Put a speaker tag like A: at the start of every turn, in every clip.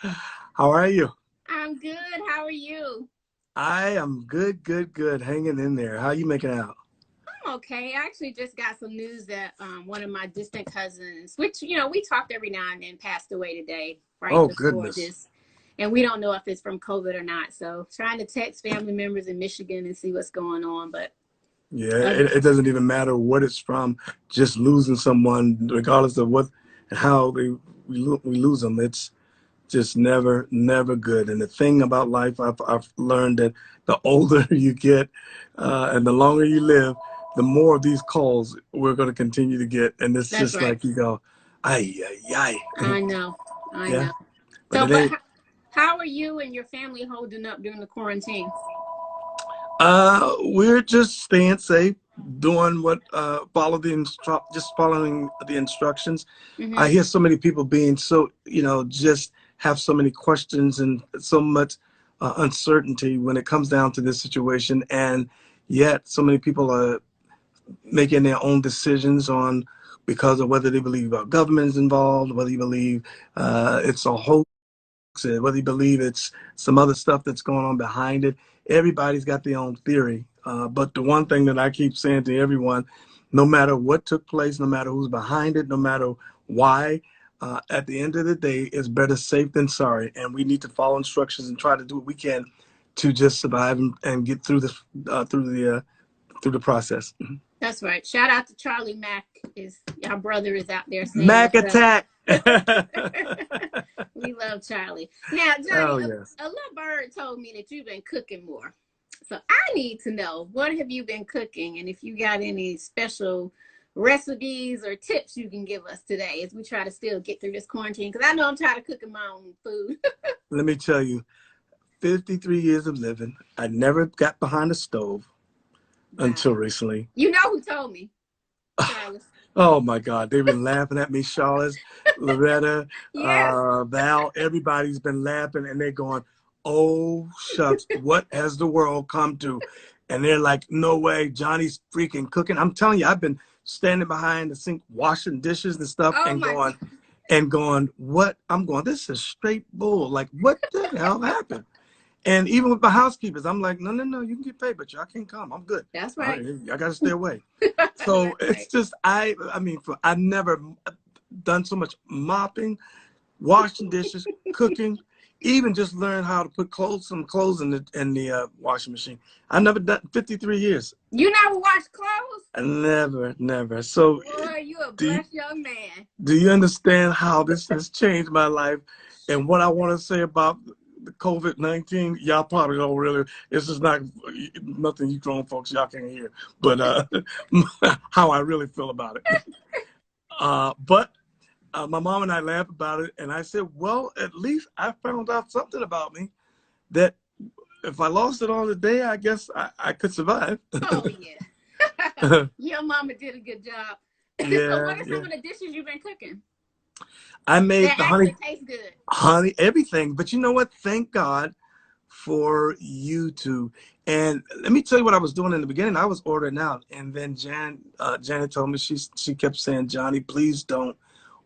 A: How are you?
B: I'm good. How are you?
A: I am good, good, good. Hanging in there. How you making out?
B: I'm okay. I actually just got some news that one of my distant cousins, which we talked every now and then, passed away today, right
A: Oh
B: before
A: goodness.
B: this, and we don't know if it's from COVID or not. So trying to text family members in Michigan and see what's going on. But
A: Yeah,
B: uh,
A: it doesn't even matter what it's from. Just losing someone, regardless of what and how we lose them, it's just never, never good. And the thing about life, I've learned that the older you get, and the longer you live, the more of these calls we're going to continue to get. And it's
B: that's
A: just
B: right.
A: like you go, ay, ay, ay.
B: I know. I
A: Yeah,
B: know.
A: but
B: So,
A: it
B: but
A: ain't.
B: how are you and your family holding up during the quarantine?
A: We're just staying safe, doing what just following the instructions. I
B: Mm-hmm.
A: hear so many people being so just have so many questions and so much uncertainty when it comes down to this situation, and yet so many people are making their own decisions on because of whether they believe our government is involved, whether you believe it's a hoax, whether you believe it's some other stuff that's going on behind it. Everybody's got their own theory. But the one thing that I keep saying to everyone, no matter what took place, no matter who's behind it, no matter why, at the end of the day, it's better safe than sorry. And we need to follow instructions and try to do what we can to just survive and get through this through the process.
B: That's right. Shout out to Charlie Mack. Is our brother is out there saying
A: Mac
B: what's up.
A: attack.
B: We love Charlie. Now, Johnny,
A: Oh yes.
B: a little bird told me that you've been cooking more. So I need to know, what have you been cooking, and if you got any special recipes or tips you can give us today as we try to still get through this quarantine. Because I know I'm tired of cooking my own food.
A: Let me tell you, 53 years of living, I never got behind a stove
B: Wow.
A: until recently.
B: You know who told me, Charlie?
A: Oh my God, they've been laughing at me, Charlotte, Loretta,
B: Yeah.
A: Val, everybody's been laughing and they're going, oh shucks, what has the world come to? And they're like, no way, Johnny's freaking cooking. I'm telling you, I've been standing behind the sink washing dishes and stuff
B: Oh my.
A: and going, what? I'm going, this is straight bull. Like, what the hell happened? And even with my housekeepers, I'm like, no, no, no, you can get paid, but y'all can't come. I'm good.
B: That's
A: All right,
B: right.
A: I got to stay away. So
B: That's
A: it's
B: right.
A: just I mean, I've never done so much mopping, washing dishes, cooking, even just learn how to put some clothes in the washing machine. I never done 53 years.
B: You never wash clothes?
A: I never, never. So
B: Boy, you a
A: do you,
B: blessed young man.
A: do you understand how this has changed my life and what I want to say about the COVID-19? Y'all probably don't really. This is not nothing you grown folks y'all can hear, but how I really feel about it. But my mom and I laughed about it, and I said, "Well, at least I found out something about me that if I lost it all today, I guess I could survive."
B: Oh yeah. Your mama did a good job. So
A: Yeah,
B: what are some
A: yeah.
B: of the dishes you've been cooking
A: I made
B: that
A: the
B: actually taste good?
A: everything. But you know what? Thank God for YouTube. And let me tell you what I was doing in the beginning. I was ordering out, and then Janet told me she kept saying, "Johnny, please don't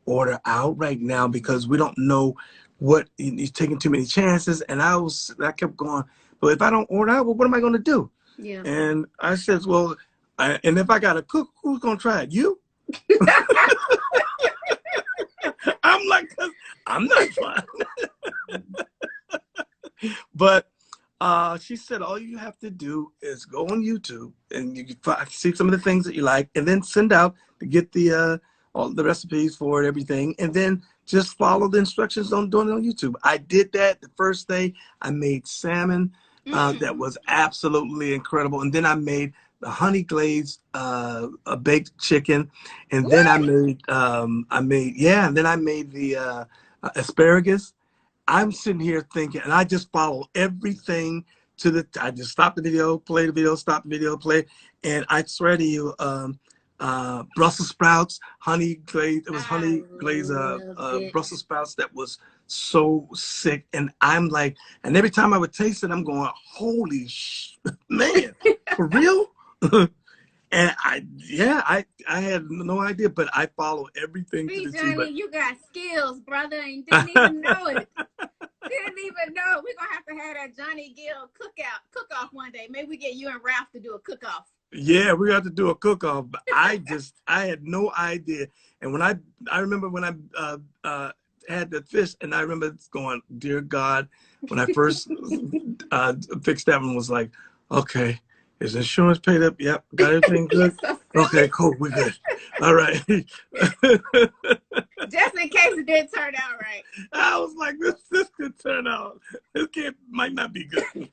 A: order out right now because we don't know what he's taking too many chances." And I kept going, but if I don't order out, well, what am I going to do?
B: Yeah.
A: And I said, well, and if I got to cook, who's going to try it? You? I'm like, I'm not trying. But she said, all you have to do is go on YouTube and you can see some of the things that you like, and then send out to get the all the recipes for it, everything, and then just follow the instructions on doing it on YouTube. I did that the first day. I made salmon that
B: Mm.
A: was absolutely incredible, and then I made the honey glazed a baked chicken, and then
B: What?
A: and then I made the asparagus. I'm sitting here thinking, and I just follow everything to I just stop the video, play the video, stop the video, play. And I swear to you, Brussels sprouts, honey glaze, it was
B: I
A: honey glaze,
B: loved it.
A: Brussels sprouts that was so sick. And I'm like, and every time I would taste it, I'm going, holy man, for real? And I had no idea, but I follow everything to
B: See,
A: the T.
B: Johnny,
A: But
B: you got skills, brother, and didn't even know it. We're gonna have to have that Johnny Gill cook-off one day. Maybe we get you and Ralph to do a cook-off.
A: Yeah, we got to do a cook-off. But I had no idea. And when I remember when I had the fish, and I remember going, dear God, when I first fixed that one, was like, okay, is insurance paid up? Yep, got everything good.
B: So
A: Okay, cool, we're good. All right.
B: Just in case it didn't turn out right.
A: I was like, this could turn out. This might not be good.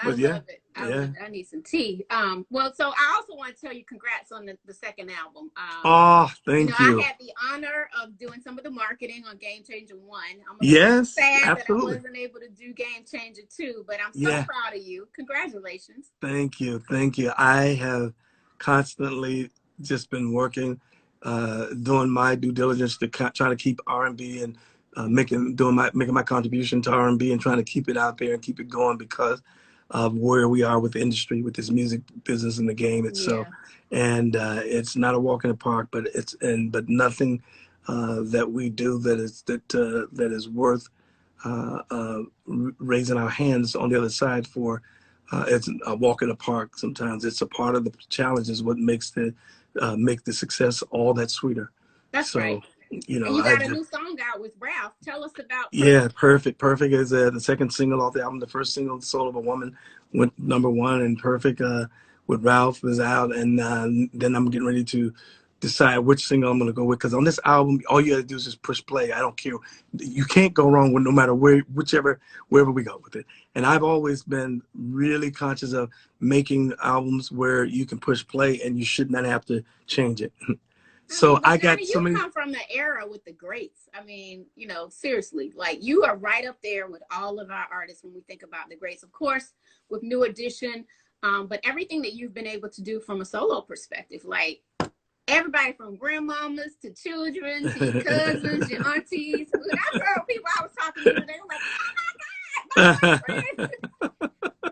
B: I love it.
A: Yeah.
B: I need some tea. Well, so I also want to tell you congrats on the second album.
A: Thank you.
B: I had the honor of doing some of the marketing on Game Changer 1. I'm a
A: yes,
B: sad
A: absolutely.
B: that I wasn't able to do Game Changer 2, but I'm so proud of you. Congratulations.
A: Thank you. Thank you. I have constantly just been working, doing my due diligence to try to keep R&B and making my contribution to R&B and trying to keep it out there and keep it going because of where we are with the industry, with this music business and the game itself. Yeah. And it's not a walk in the park, but but nothing that we do that is worth raising our hands on the other side for. It's a walk in the park. Sometimes it's a part of the challenge is what makes make the success all that sweeter.
B: That's right.
A: You know,
B: and you got a new song out with Ralph. Tell us about Perfect.
A: Yeah, Perfect is the second single off the album. The first single, Soul of a Woman, went #1, and Perfect with Ralph is out. And then I'm getting ready to decide which single I'm going to go with. Because on this album, all you got to do is just push play. I don't care. You can't go wrong with no matter wherever we go with it. And I've always been really conscious of making albums where you can push play and you should not have to change it. So I got so many.
B: You come from the era with the greats. I mean, seriously, like you are right up there with all of our artists when we think about the greats. Of course, with New Edition, but everything that you've been able to do from a solo perspective, like everybody from grandmamas to children to your cousins, your aunties. When I told people I was talking to, they were like, "Oh my God,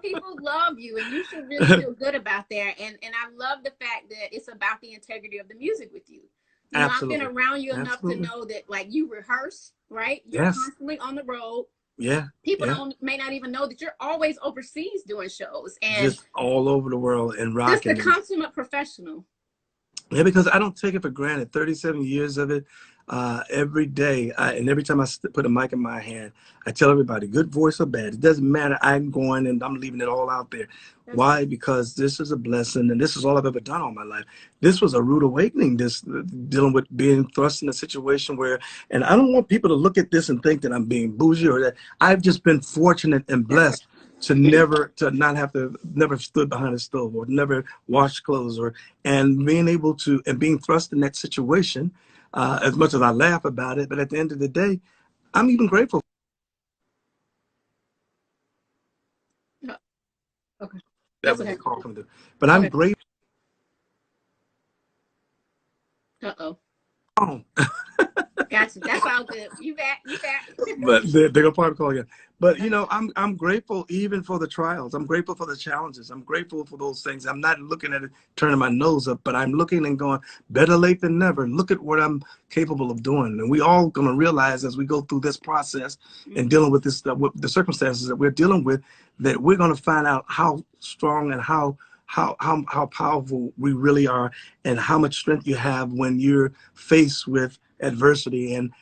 B: people love you, and you should really feel good about that." And I love the fact that it's about the integrity of the music with you. I've been around you enough to know that, like, you rehearse, right? You're constantly on the road.
A: Yeah.
B: People may not even know that you're always overseas doing shows and
A: just all over the world and rocking.
B: Just the consummate professional.
A: Yeah, because I don't take it for granted. 37 years of it, every day, and every time I put a mic in my hand, I tell everybody, good voice or bad, it doesn't matter. I'm going and I'm leaving it all out there. Why? Because this is a blessing, and this is all I've ever done all my life. This was a rude awakening, this dealing with being thrust in a situation where, and I don't want people to look at this and think that I'm being bougie or that. I've just been fortunate and blessed to never stood behind a stove or never washed clothes and being thrust in that situation, as much as I laugh about it, but at the end of the day, I'm even grateful.
B: Okay.
A: That was a call from them. But I'm grateful.
B: Uh-oh. Gotcha. That's all good. You back.
A: But they're gonna probably call again. But I'm grateful even for the trials. I'm grateful for the challenges. I'm grateful for those things. I'm not looking at it, turning my nose up, but I'm looking and going, better late than never. Look at what I'm capable of doing. And we all gonna realize as we go through this process and dealing with this with the circumstances that we're dealing with, that we're gonna find out how strong and how powerful we really are, and how much strength you have when you're faced with adversity, and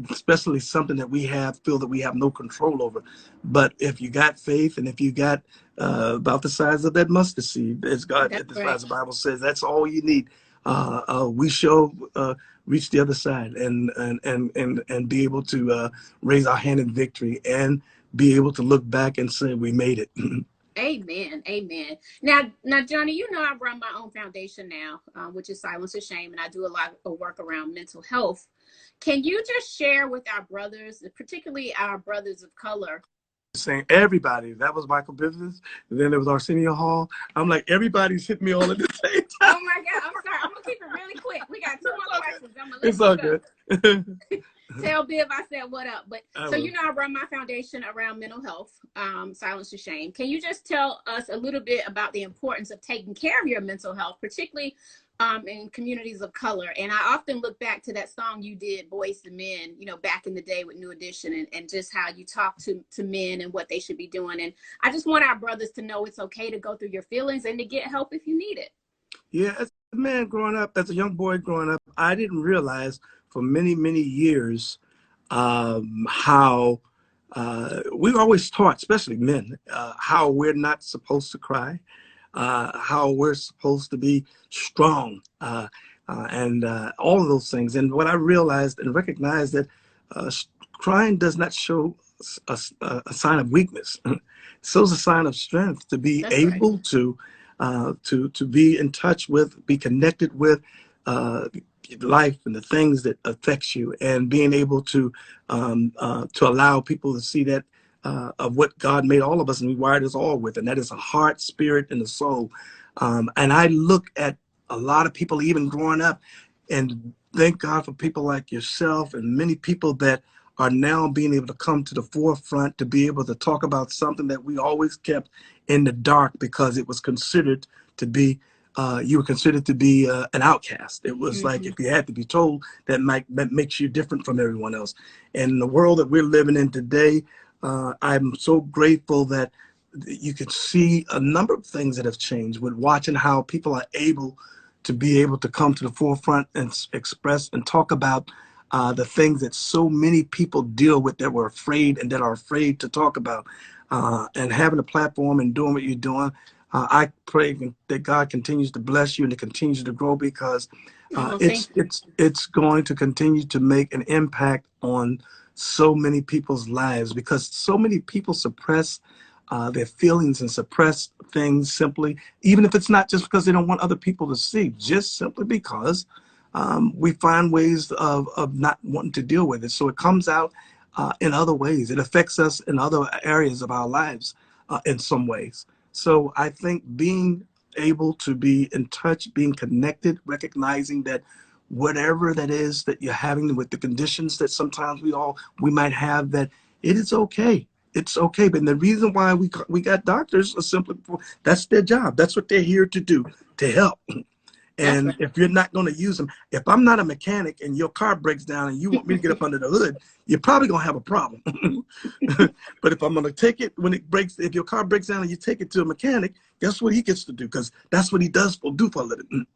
A: especially something that we feel that we have no control over. But if you got faith, and if you got about the size of that mustard seed, as the Bible says, that's all you need. We shall reach the other side and be able to raise our hand in victory and be able to look back and say we made it.
B: Amen. Now, Johnny, I run my own foundation now, which is Silence the Shame, and I do a lot of work around mental health. Can you just share with our brothers, particularly our brothers of color?
A: Saying everybody, that was Michael Bivens, and then there was Arsenio Hall. I'm like, everybody's hitting me all at the same time.
B: Oh my God, I'm sorry. I'm gonna keep it really quick. We got 2 more questions. I'm gonna let
A: it's all good.
B: Tell Biv I said what up. But I run my foundation around mental health, Silence the Shame. Can you just tell us a little bit about the importance of taking care of your mental health, particularly in communities of color. And I often look back to that song you did, Boys to Men, you know, back in the day with New Edition, and just how you talk to men and what they should be doing. And I just want our brothers to know it's okay to go through your feelings and to get help if you need it.
A: Yeah, as a man growing up, as a young boy growing up, I didn't realize for many, many years how we were always taught, especially men, how we're not supposed to cry, how we're supposed to be strong, and all of those things. And what I realized and recognized that uh, crying does not show a sign of weakness. It shows a sign of strength to be
B: That's right.
A: able to be in touch with, be connected with uh, life and the things that affects you, and being able to allow people to see that of what God made all of us and He wired us all with, and that is a heart, spirit, and a soul. And I look at a lot of people, even growing up, and thank God for people like yourself and many people that are now being able to come to the forefront to be able to talk about something that we always kept in the dark because it was considered to be you were considered to be an outcast. It was like
B: Mm-hmm.
A: if you had to be told, that makes you different from everyone else. And in the world that we're living in today, I'm so grateful that you can see a number of things that have changed with watching how people are able to be able to come to the forefront and express and talk about the things that so many people deal with that were afraid and that are afraid to talk about. And having a platform and doing what you're doing, I pray that God continues to bless you and to continue to grow, because
B: Oh,
A: it's
B: thank you.
A: it's it's going to continue to make an impact on so many people's lives, because so many people suppress their feelings and suppress things simply, even if it's not just because they don't want other people to see, just simply because we find ways of not wanting to deal with it. So it comes out in other ways. It affects us in other areas of our lives in some ways. So I think being able to be in touch, being connected, recognizing that whatever that is that you're having with the conditions that sometimes we might have, that it is okay. It's okay. But the reason why we got doctors is simply that's their job. That's what they're here to do, to help.
B: That's
A: And
B: right.
A: if you're not going to use them, if I'm not a mechanic and your car breaks down and you want me to get up under the hood, you're probably going to have a problem. But if I'm going to take it when it breaks, if your car breaks down and you take it to a mechanic, guess what he gets to do? Because that's what he do for a living.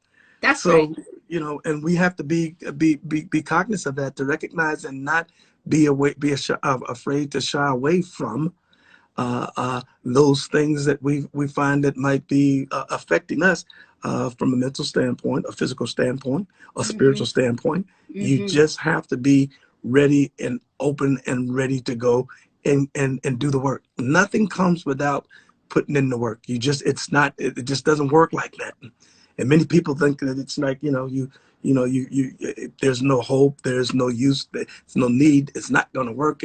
B: That's right.
A: So, and we have to be cognizant of that, to recognize and not afraid to shy away from those things that we find that might be affecting us from a mental standpoint, a physical standpoint, a
B: Mm-hmm.
A: spiritual standpoint. You
B: Mm-hmm.
A: just have to be ready and open and ready to go and do the work. Nothing comes without putting in the work. It just doesn't work like that. And many people think that it's like, there's no hope, there's no use, there's no need, it's not going to work.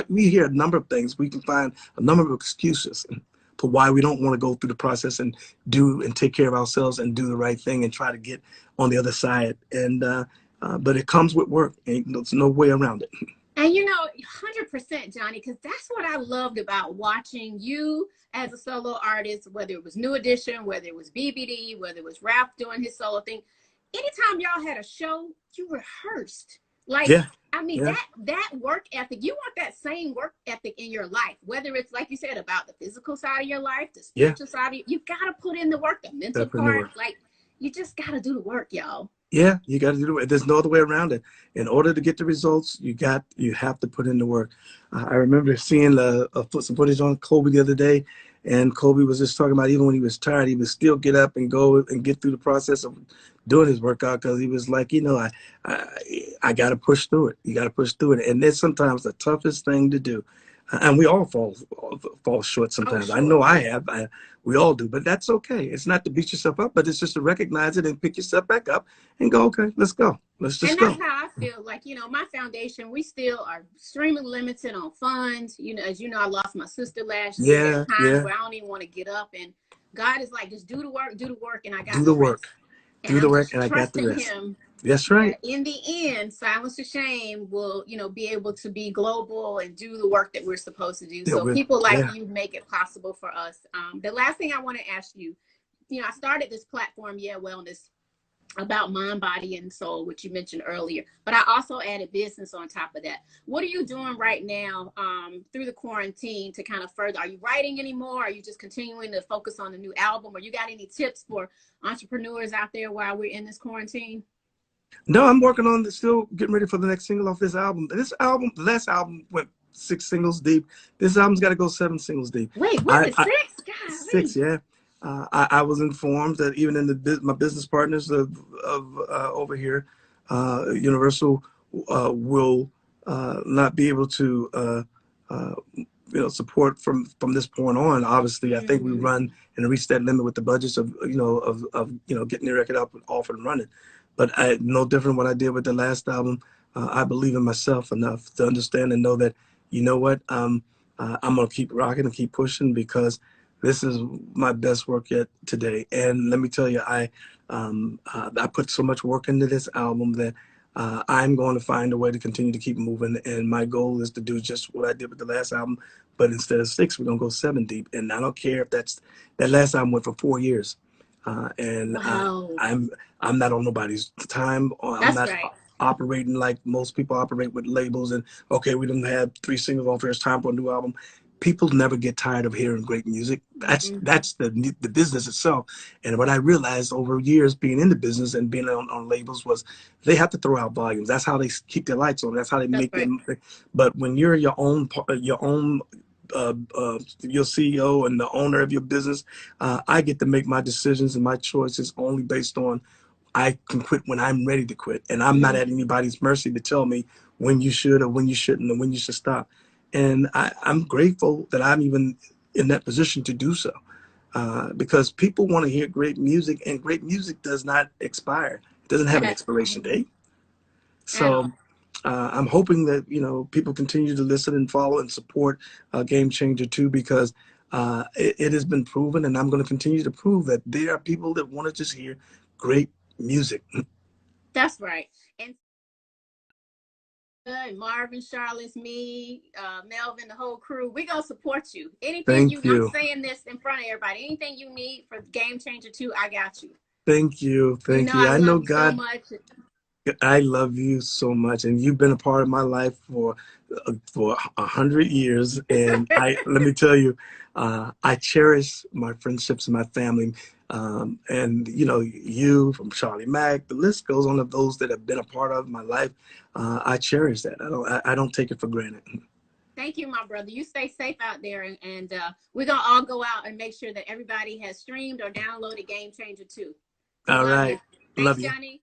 A: We hear a number of things. We can find a number of excuses for why we don't want to go through the process and do and take care of ourselves and do the right thing and try to get on the other side. But it comes with work. There's no way around it.
B: And 100%, Johnny, because that's what I loved about watching you as a solo artist, whether it was New Edition, whether it was BBD, whether it was Ralph doing his solo thing. Anytime y'all had a show, you rehearsed. Like,
A: Yeah,
B: I mean,
A: yeah,
B: that work ethic, you want that same work ethic in your life, whether it's like you said about the physical side of your life, the
A: yeah.
B: spiritual side of you gotta put in the work, the mental
A: Definitely
B: part.
A: work.
B: Like, you just gotta do the work, y'all.
A: Yeah, you got to do it. There's no other way around it. In order to get the results, you have to put in the work. I remember seeing some footage on Kobe the other day, and Kobe was just talking about even when he was tired, he would still get up and go and get through the process of doing his workout, because he was like, I got to push through it. You got to push through it, and it's sometimes the toughest thing to do. And we all fall short
B: Oh,
A: sometimes. I know
B: sure.
A: I have. We all do, but that's okay. It's not to beat yourself up, but it's just to recognize it and pick yourself back up and go, okay, let's go. Let's just
B: And
A: go.
B: that's how I feel. Like, my foundation, we still are extremely limited on funds. As you know, I lost my sister last year. There
A: Yeah,
B: are times
A: yeah.
B: where I don't even want to get up. And God is like, just do the work, and I
A: Do
B: got
A: the
B: the
A: work.
B: rest. And
A: Do the
B: I'm
A: work,
B: just
A: and I got the
B: trusting
A: rest.
B: Him
A: That's right.
B: that in the end, Silence to Shame will, be able to be global and do the work that we're supposed to do.
A: Yeah,
B: So people like
A: yeah,
B: you make it possible for us. The last thing I want to ask you, I started this platform, Yeah Wellness, about mind, body, and soul, which you mentioned earlier. But I also added business on top of that. What are you doing right now through the quarantine to kind of further? Are you writing anymore? Are you just continuing to focus on the new album? Or you got any tips for entrepreneurs out there while we're in this quarantine?
A: No, I'm working on still getting ready for the next single off this album. This album, the last album went 6 singles deep. This album's got to go 7 singles deep.
B: Wait, went
A: I,
B: to
A: I
B: six?
A: Six,
B: Golly.
A: yeah. I was informed that even in my business partners of over here, Universal will not be able to support from this point on. Obviously, I think we
B: Mm,
A: run and reach that limit with the budgets of getting the record up off and running. But no different what I did with the last album. I believe in myself enough to understand and know that what I'm gonna keep rocking and keep pushing because this is my best work yet today. And let me tell you, I put so much work into this album that I'm going to find a way to continue to keep moving. And my goal is to do just what I did with the last album, but instead of 6, we're gonna go 7 deep. And I don't care if that last album went for 4 years. And
B: wow.
A: I'm not on nobody's time, or I'm
B: That's
A: not
B: right.
A: operating like most people operate with labels. And okay, we didn't have 3 singles off here. It's time for a new album. People never get tired of hearing great music. That's the business itself. And what I realized over years being in the business and being on labels was they have to throw out volumes. That's how they keep their lights on. That's how they
B: That's
A: make
B: right.
A: them. But when you're your CEO and the owner of your business, I get to make my decisions and my choices only based on I can quit when I'm ready to quit. And I'm not
B: Mm,
A: at anybody's mercy to tell me when you should or when you shouldn't or when you should stop. And I'm grateful that I'm even in that position to do so. Because people want to hear great music, and great music does not expire. It doesn't have an
B: at
A: expiration
B: all.
A: date.
B: At
A: So
B: all.
A: I'm hoping that people continue to listen and follow and support Game Changer too, because it has been proven, and I'm going to continue to prove that there are people that want to just hear great music.
B: That's right. And Marvin, Charlotte's me, Melvin, the whole crew. We're gonna support you. Anything
A: Thank
B: you I'm
A: you.
B: saying this in front of everybody. Anything you need for Game Changer 2, I got you.
A: Thank you.
B: You
A: Thank
B: know
A: you.
B: I
A: I
B: love
A: know
B: you so
A: God,
B: much.
A: I love you so much, and you've been a part of my life for 100 years. And I let me tell you, I cherish my friendships and my family. And you from Charlie Mack, the list goes on of those that have been a part of my life. I cherish that. I don't take it for granted.
B: Thank you, my brother. You stay safe out there, and we're gonna all go out and make sure that everybody has streamed or downloaded Game Changer 2. We
A: All
B: love you.
A: right.
B: Thanks,
A: Love you.
B: Johnny.